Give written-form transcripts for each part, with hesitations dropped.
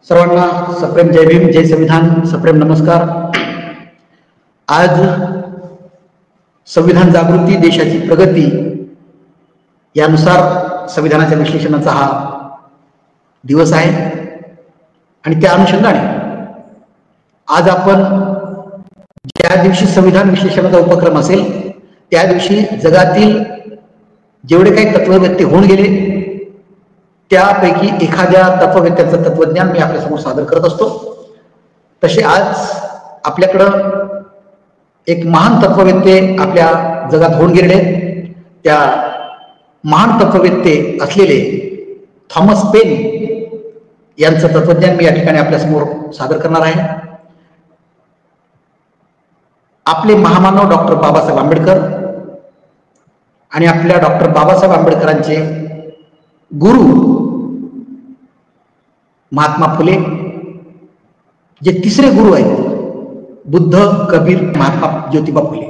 सर्वांना सप्रेम जय भीम, जय संविधान, सप्रेम नमस्कार। आज संविधान जागृती देशाची प्रगती यानुसार संविधानाच्या विश्लेषणाचा हा दिवस आहे आणि त्या अनुषंगाने आज आपण ज्या दिवशी संविधान विश्लेषणाचा उपक्रम असेल त्या दिवशी जगातील जेवढे काही तत्ववेत्ते होऊन गेले त्यापैकी एखाद्या तत्ववेत्याचं तत्वज्ञान मी आपल्यासमोर सादर करत असतो। तसे आज आपल्याकडं एक महान तत्ववेत्ते आपल्या जगात होऊन गेलेले त्या महान तत्ववेत्ते असलेले थॉमस पेन यांचं तत्वज्ञान मी या ठिकाणी आपल्यासमोर सादर करणार आहे। आपले महामानव डॉक्टर बाबासाहेब आंबेडकर आणि आपल्या डॉक्टर बाबासाहेब आंबेडकरांचे गुरु महात्मा फुले जे तिसरे गुरु आहेत, बुद्ध, कबीर, महात्मा ज्योतिबा फुले,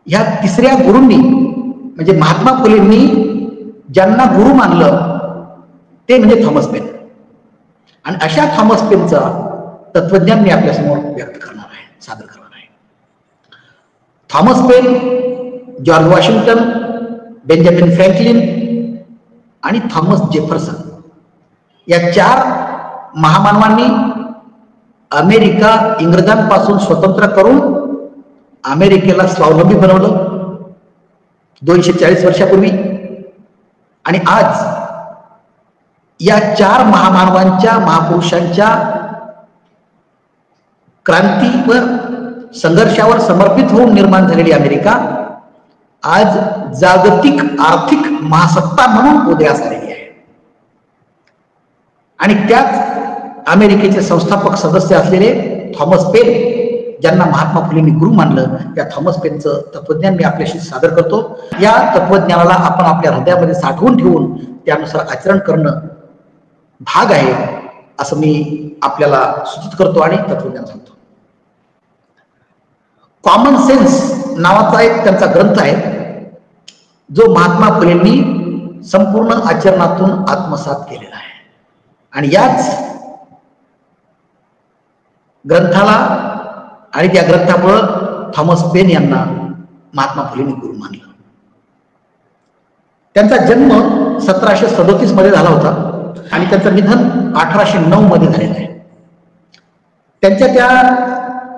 या तिसऱ्या गुरूंनी म्हणजे महात्मा फुलेंनी ज्यांना गुरु मानलं ते म्हणजे थॉमस पेन। आणि अशा थॉमस पेनचा तत्वज्ञान मी आपल्यासमोर व्यक्त करणार आहे, सादर करणार आहे। Thomas pen, George Washington, Benjamin Franklin आणि थॉमस जेफरसन या चार महामानवांनी अमेरिका इंग्रजांपासून स्वतंत्र करून अमेरिकेला स्वावलंबी बनवलं 240 वर्षापूर्वी। आणि आज या चार महामानवांच्या, महापुरुषांच्या क्रांतीवर, संघर्षावर समर्पित होऊन निर्माण झालेली अमेरिका आज जागतिक आर्थिक महासत्ता म्हणून उदयास आलेली आहे। आणि त्याच अमेरिकेचे संस्थापक सदस्य असलेले थॉमस पेन ज्यांना महात्मा फुलेंनी गुरु मानलं त्या थॉमस पेनचं तत्वज्ञान मी आपल्याशी सादर करतो। या तत्वज्ञानाला आपण आपल्या हृदयामध्ये साठवून ठेवून त्यानुसार आचरण करणं भाग आहे असं मी आपल्याला सूचित करतो आणि तत्वज्ञान सांगतो। कॉमन सेन्स नावाचा एक त्यांचा ग्रंथ आहे जो महात्मा फुलेंनी संपूर्ण आचरणातून आत्मसात केलेला आहे। आणि याच ग्रंथाला आणि त्या ग्रंथामुळे थॉमस पेन यांना महात्मा फुलेंनी गुरु मानलं। त्यांचा जन्म 1737 मध्ये झाला होता आणि त्यांचं निधन 1809 मध्ये झालेलं आहे। त्यांच्या त्या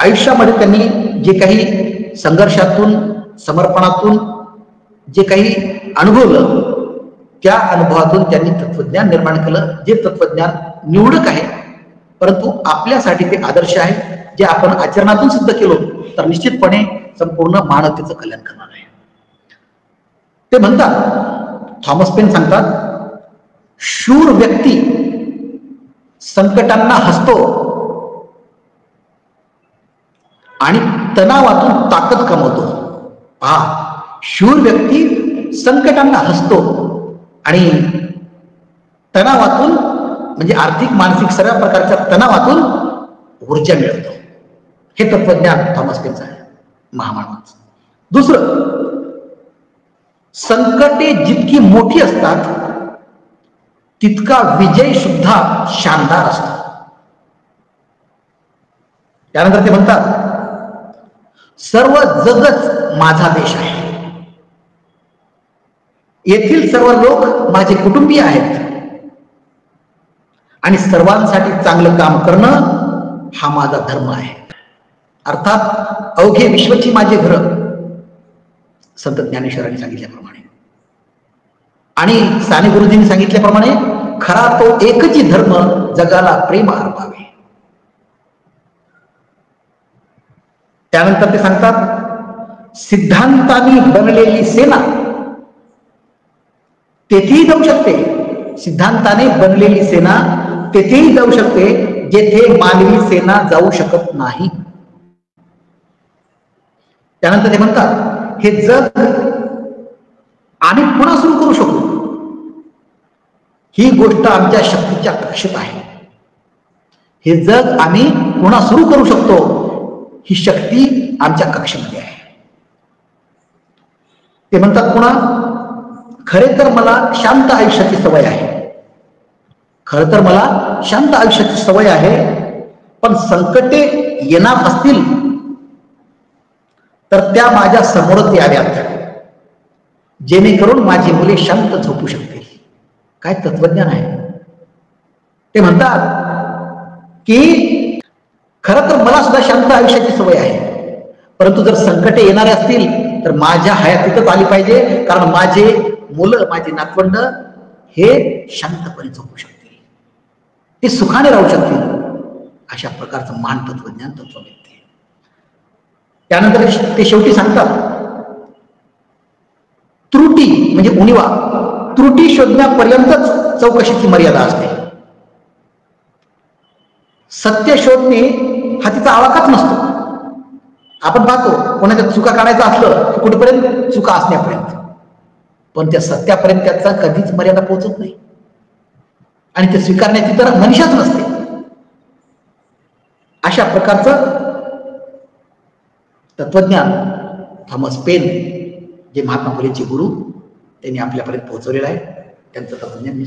आयुष्यामध्ये त्यांनी जे काही संघर्षातून, समर्पणातून जे काही अनुभवलं त्या अनुभवातून त्यांनी तत्वज्ञान निर्माण केलं, जे तत्वज्ञान निवडक आहे परंतु आपल्यासाठी ते आदर्श आहे, जे आपण आचरणातून सिद्ध केलो तर निश्चितपणे संपूर्ण मानवतेचं कल्याण करणार आहे। ते म्हणतात, थॉमस पेन सांगतात, शूर व्यक्ती संकटांना हसतो आणि तणावातून ताकद कमवतो। पहा, शूर व्यक्ती संकटांना हसतो आणि तणावातून म्हणजे आर्थिक, मानसिक सर्व प्रकारच्या तणावातून ऊर्जा मिळवतो। हे तत्वज्ञान थॉमस पेनचं आहे, महामानवाचं। दुसरं, संकटे जितकी मोठी असतात तितका विजय सुद्धा शानदार असतो। त्यानंतर ते म्हणतात, सर्व जगच माझा देश आहे, येथील सर्व लोक माझे कुटुंबीय आहेत आणि सर्वांसाठी चांगलं काम करणं हा माझा धर्म आहे। अर्थात अवघे विश्वची माझे घर, संत ज्ञानेश्वरांनी सांगितल्याप्रमाणे आणि साने गुरुजींनी सांगितल्याप्रमाणे खरा तो एकची धर्म जगाला प्रेम अर्पावे। त्यानंतर ते सांगतात, सिद्धांतांनी बनलेली सेना तेथेही जाऊ शकते, सिद्धांताने बनलेली सेना तेथेही जाऊ शकते जेथे मानवी सेना जाऊ शकत नाही। त्यानंतर ते म्हणतात, हे जग आम्ही पुन्हा सुरू करू शकतो, ही गोष्ट आमच्या शक्तीच्या कक्षेत आहे। हे जग आम्ही पुन्हा सुरू करू शकतो, ही शक्ती आमच्या कक्षेमध्ये आहे। ते म्हणतात पुन्हा, खरे तर मला शांत आयुष्याची सवय आहे, खर तर मला शांत आयुष्याची सवय आहे, पण संकटे येणार असतील तर त्या माझ्या समोरच याव्यात, जेणेकरून माझी मुले शांत झोपू शकतील. काय तत्वज्ञान आहे. ते म्हणतात की खरं तर मला सुद्धा शांत आयुष्याची सवय आहे, परंतु जर संकटे येणारे असतील तर माझ्या हयातीतच आली पाहिजे, कारण माझे मुलं, माझे नातवंड हे शांतपणे झोपू शकतील, ते सुखाने राहू शकतील. अशा प्रकारचं महान तत्वज्ञान तत्ववेत्ते. त्यानंतर ते शेवटी सांगतात, त्रुटी म्हणजे उणिवा, त्रुटी शोधण्यापर्यंतच चौकशीची मर्यादा असते. सत्य शोधणे हा तिचा आवाकाच नसतो. आपण पाहतो कोणाच्या चुका काढायचं असलं कुठेपर्यंत, चुका असण्यापर्यंत, पण त्या सत्यापर्यंत त्याचा कधीच मर्यादा पोहोचत नाही आणि ते स्वीकारण्याची तर मनीषाच नसते. अशा प्रकारचं तत्वज्ञान थॉमस पेन, जे महात्मा फुलेंचे गुरु, त्यांनी आपल्यापर्यंत पोहोचवलेलं आहे. त्यांचं तत्वज्ञान